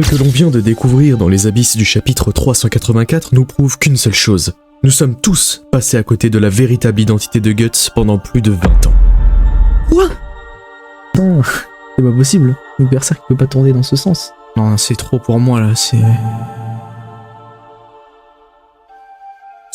Ce que l'on vient de découvrir dans les abysses du chapitre 384 nous prouve qu'une seule chose. Nous sommes tous passés à côté de la véritable identité de Guts pendant plus de 20 ans. Quoi? Non, c'est pas possible. Le berserk peut pas tourner dans ce sens. Non, c'est trop pour moi là, c'est...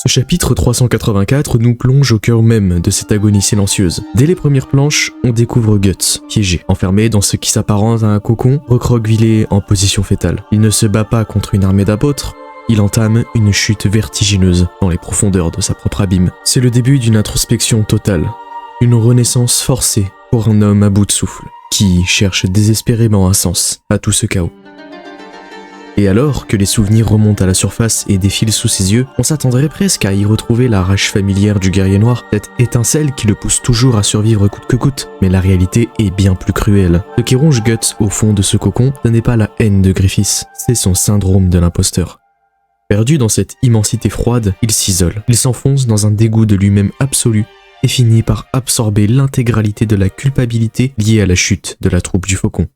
Ce chapitre 384 nous plonge au cœur même de cette agonie silencieuse. Dès les premières planches, on découvre Guts, piégé, enfermé dans ce qui s'apparente à un cocon, recroquevillé en position fétale. Il ne se bat pas contre une armée d'apôtres, il entame une chute vertigineuse dans les profondeurs de sa propre abîme. C'est le début d'une introspection totale, une renaissance forcée pour un homme à bout de souffle, qui cherche désespérément un sens à tout ce chaos. Et alors que les souvenirs remontent à la surface et défilent sous ses yeux, on s'attendrait presque à y retrouver la rage familière du guerrier noir, cette étincelle qui le pousse toujours à survivre coûte que coûte. Mais la réalité est bien plus cruelle. Ce qui ronge Guts au fond de ce cocon, ce n'est pas la haine de Griffiths, c'est son syndrome de l'imposteur. Perdu dans cette immensité froide, il s'isole. Il s'enfonce dans un dégoût de lui-même absolu et finit par absorber l'intégralité de la culpabilité liée à la chute de la troupe du faucon.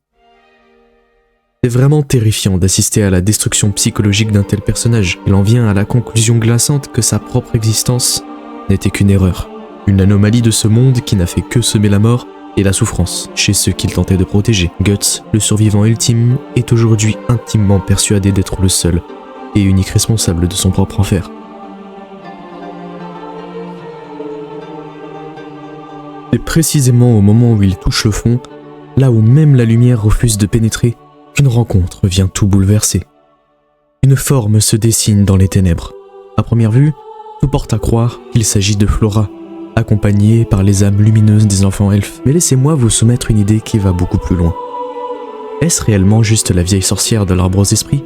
C'est vraiment terrifiant d'assister à la destruction psychologique d'un tel personnage. Il en vient à la conclusion glaçante que sa propre existence n'était qu'une erreur. Une anomalie de ce monde qui n'a fait que semer la mort et la souffrance chez ceux qu'il tentait de protéger. Guts, le survivant ultime, est aujourd'hui intimement persuadé d'être le seul et unique responsable de son propre enfer. C'est précisément au moment où il touche le fond, là où même la lumière refuse de pénétrer, qu'une rencontre vient tout bouleverser. Une forme se dessine dans les ténèbres. À première vue, tout porte à croire qu'il s'agit de Flora, accompagnée par les âmes lumineuses des enfants elfes. Mais laissez-moi vous soumettre une idée qui va beaucoup plus loin. Est-ce réellement juste la vieille sorcière de l'arbre aux esprits?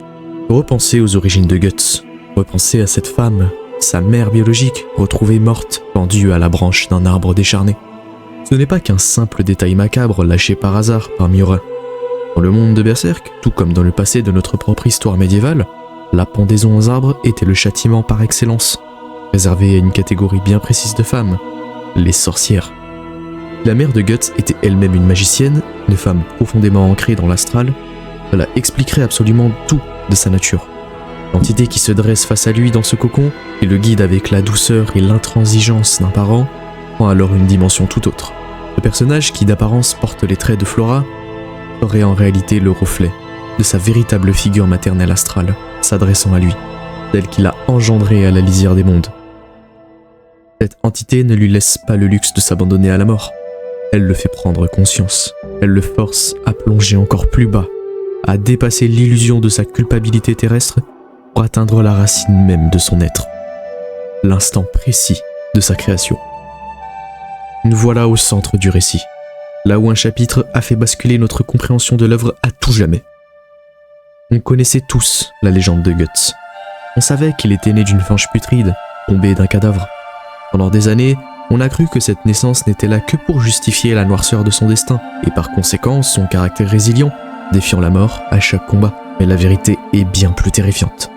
Repensez aux origines de Guts. Repensez à cette femme, sa mère biologique, retrouvée morte, pendue à la branche d'un arbre décharné. Ce n'est pas qu'un simple détail macabre lâché par hasard par Miura. Dans le monde de Berserk, tout comme dans le passé de notre propre histoire médiévale, la pendaison aux arbres était le châtiment par excellence, réservé à une catégorie bien précise de femmes, les sorcières. La mère de Guts était elle-même une magicienne, une femme profondément ancrée dans l'astral. Cela expliquerait absolument tout de sa nature. L'entité qui se dresse face à lui dans ce cocon et le guide avec la douceur et l'intransigeance d'un parent prend alors une dimension tout autre. Le personnage qui d'apparence porte les traits de Flora serait en réalité le reflet de sa véritable figure maternelle astrale, s'adressant à lui, celle qu'il a engendrée à la lisière des mondes. Cette entité ne lui laisse pas le luxe de s'abandonner à la mort. Elle le fait prendre conscience. Elle le force à plonger encore plus bas, à dépasser l'illusion de sa culpabilité terrestre pour atteindre la racine même de son être, l'instant précis de sa création. Nous voilà au centre du récit, là où un chapitre a fait basculer notre compréhension de l'œuvre à tout jamais. On connaissait tous la légende de Guts. On savait qu'il était né d'une fange putride, tombée d'un cadavre. Pendant des années, on a cru que cette naissance n'était là que pour justifier la noirceur de son destin, et par conséquent son caractère résilient, défiant la mort à chaque combat. Mais la vérité est bien plus terrifiante.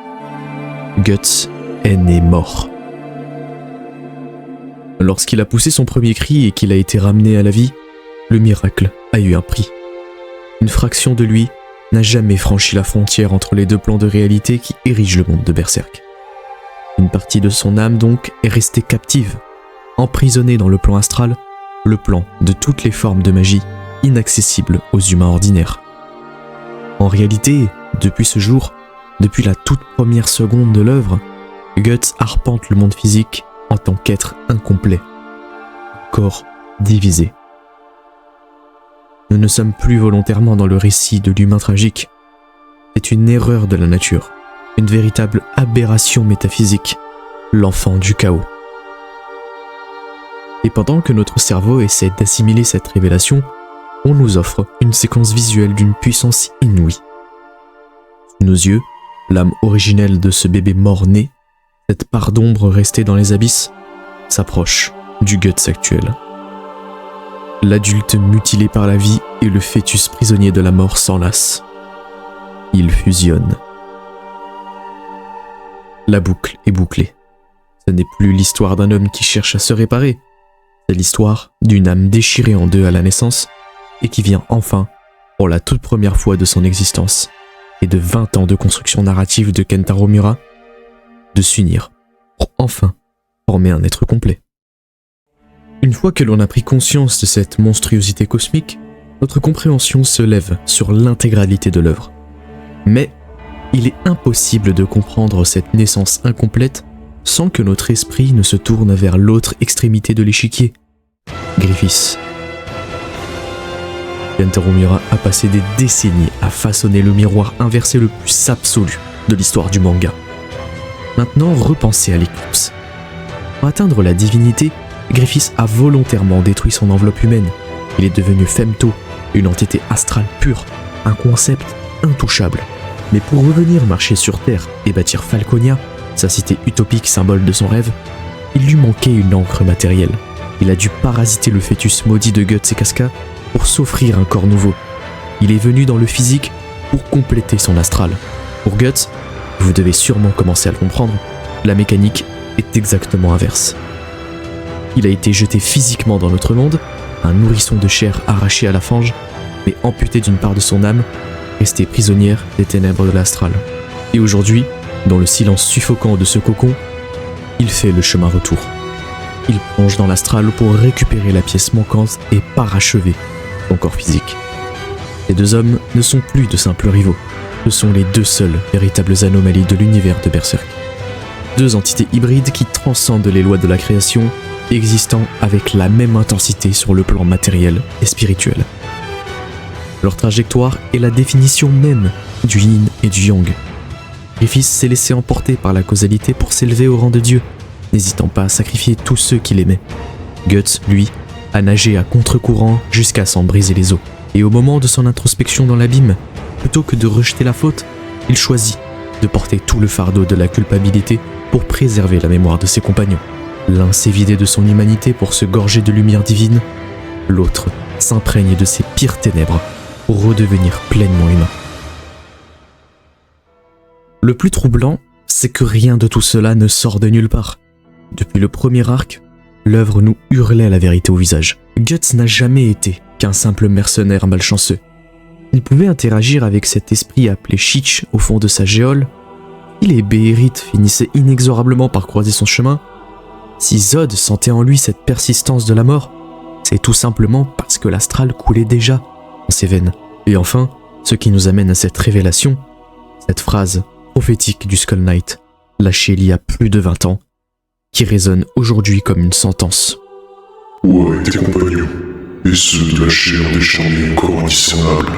Guts est né mort. Lorsqu'il a poussé son premier cri et qu'il a été ramené à la vie, le miracle a eu un prix. Une fraction de lui n'a jamais franchi la frontière entre les deux plans de réalité qui érigent le monde de Berserk. Une partie de son âme donc est restée captive, emprisonnée dans le plan astral, le plan de toutes les formes de magie inaccessibles aux humains ordinaires. En réalité, depuis ce jour, depuis la toute première seconde de l'œuvre, Guts arpente le monde physique en tant qu'être incomplet, corps divisé. Nous ne sommes plus volontairement dans le récit de l'humain tragique. C'est une erreur de la nature, une véritable aberration métaphysique, l'enfant du chaos. Et pendant que notre cerveau essaie d'assimiler cette révélation, on nous offre une séquence visuelle d'une puissance inouïe. Sous nos yeux, l'âme originelle de ce bébé mort-né, cette part d'ombre restée dans les abysses, s'approche du Guts actuel. L'adulte mutilé par la vie et le fœtus prisonnier de la mort s'enlacent. Ils fusionnent. La boucle est bouclée. Ce n'est plus l'histoire d'un homme qui cherche à se réparer. C'est l'histoire d'une âme déchirée en deux à la naissance et qui vient enfin, pour la toute première fois de son existence, et de 20 ans de construction narrative de Kentaro Miura de s'unir pour enfin former un être complet. Une fois que l'on a pris conscience de cette monstruosité cosmique, notre compréhension se lève sur l'intégralité de l'œuvre. Mais il est impossible de comprendre cette naissance incomplète sans que notre esprit ne se tourne vers l'autre extrémité de l'échiquier, Griffiths. Kentaro Miura a passé des décennies à façonner le miroir inversé le plus absolu de l'histoire du manga. Maintenant, repensez à l'éclipse. Pour atteindre la divinité, Griffiths a volontairement détruit son enveloppe humaine. Il est devenu Femto, une entité astrale pure, un concept intouchable. Mais pour revenir marcher sur Terre et bâtir Falconia, sa cité utopique symbole de son rêve, il lui manquait une encre matérielle. Il a dû parasiter le fœtus maudit de Guts et Casca pour s'offrir un corps nouveau. Il est venu dans le physique pour compléter son astral. Pour Guts, vous devez sûrement commencer à le comprendre, la mécanique est exactement inverse. Il a été jeté physiquement dans notre monde, un nourrisson de chair arraché à la fange, mais amputé d'une part de son âme, resté prisonnière des ténèbres de l'astral. Et aujourd'hui, dans le silence suffocant de ce cocon, il fait le chemin retour. Il plonge dans l'astral pour récupérer la pièce manquante et parachever son corps physique. Les deux hommes ne sont plus de simples rivaux, ce sont les deux seules véritables anomalies de l'univers de Berserk. Deux entités hybrides qui transcendent les lois de la création, existant avec la même intensité sur le plan matériel et spirituel. Leur trajectoire est la définition même du yin et du yang. Griffiths s'est laissé emporter par la causalité pour s'élever au rang de Dieu, n'hésitant pas à sacrifier tous ceux qu'il aimait. Guts, lui, a nagé à contre-courant jusqu'à s'en briser les os. Et au moment de son introspection dans l'abîme, plutôt que de rejeter la faute, il choisit de porter tout le fardeau de la culpabilité pour préserver la mémoire de ses compagnons. L'un s'est vidé de son humanité pour se gorger de lumière divine, l'autre s'imprègne de ses pires ténèbres pour redevenir pleinement humain. Le plus troublant, c'est que rien de tout cela ne sort de nulle part. Depuis le premier arc, l'œuvre nous hurlait la vérité au visage. Guts n'a jamais été qu'un simple mercenaire malchanceux. Il pouvait interagir avec cet esprit appelé Shitch au fond de sa géole. Si les Béhérites finissaient inexorablement par croiser son chemin, si Zod sentait en lui cette persistance de la mort, c'est tout simplement parce que l'astral coulait déjà dans ses veines. Et enfin, ce qui nous amène à cette révélation, cette phrase prophétique du Skull Knight, lâchée il y a plus de 20 ans, qui résonne aujourd'hui comme une sentence. Toi et tes compagnons, et ceux de la chair décharnée encore indiscernable,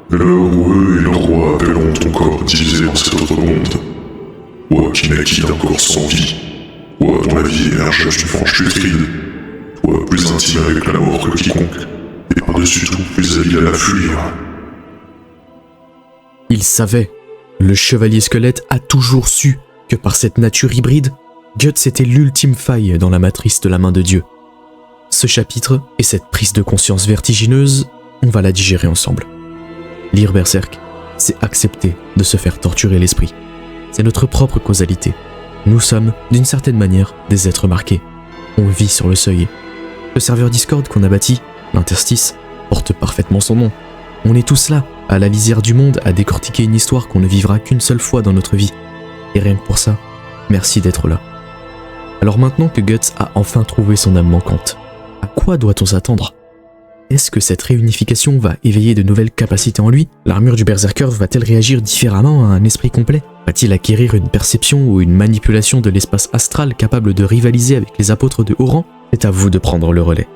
l'heure où eux et le roi appelleront ton corps divisé en cet autre monde. Toi qui naquis d'un corps sans vie, toi dont la vie émerge d'une fange putride, toi plus intime avec la mort que quiconque, et par-dessus tout plus habile à la fuir. Il savait, le chevalier squelette a toujours su que par cette nature hybride, Guts était l'ultime faille dans la matrice de la main de Dieu. Ce chapitre et cette prise de conscience vertigineuse, on va la digérer ensemble. Lire Berserk, c'est accepter de se faire torturer l'esprit. C'est notre propre causalité. Nous sommes, d'une certaine manière, des êtres marqués. On vit sur le seuil. Le serveur Discord qu'on a bâti, l'interstice, porte parfaitement son nom. On est tous là, à la lisière du monde, à décortiquer une histoire qu'on ne vivra qu'une seule fois dans notre vie. Et rien que pour ça, merci d'être là. Alors maintenant que Guts a enfin trouvé son âme manquante, à quoi doit-on s'attendre ? Est-ce que cette réunification va éveiller de nouvelles capacités en lui ? L'armure du berserker va-t-elle réagir différemment à un esprit complet ? Va-t-il acquérir une perception ou une manipulation de l'espace astral capable de rivaliser avec les apôtres de haut rang ? C'est à vous de prendre le relais.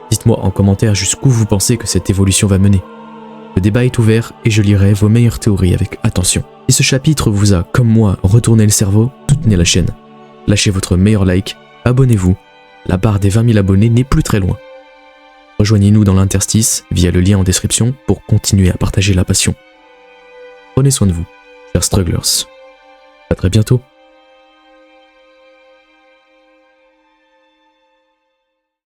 Dites-moi en commentaire jusqu'où vous pensez que cette évolution va mener. Le débat est ouvert et je lirai vos meilleures théories avec attention. Si ce chapitre vous a, comme moi, retourné le cerveau, soutenez la chaîne. Lâchez votre meilleur like, abonnez-vous. La barre des 20 000 abonnés n'est plus très loin. Rejoignez-nous dans l'interstice via le lien en description pour continuer à partager la passion. Prenez soin de vous, chers strugglers. À très bientôt.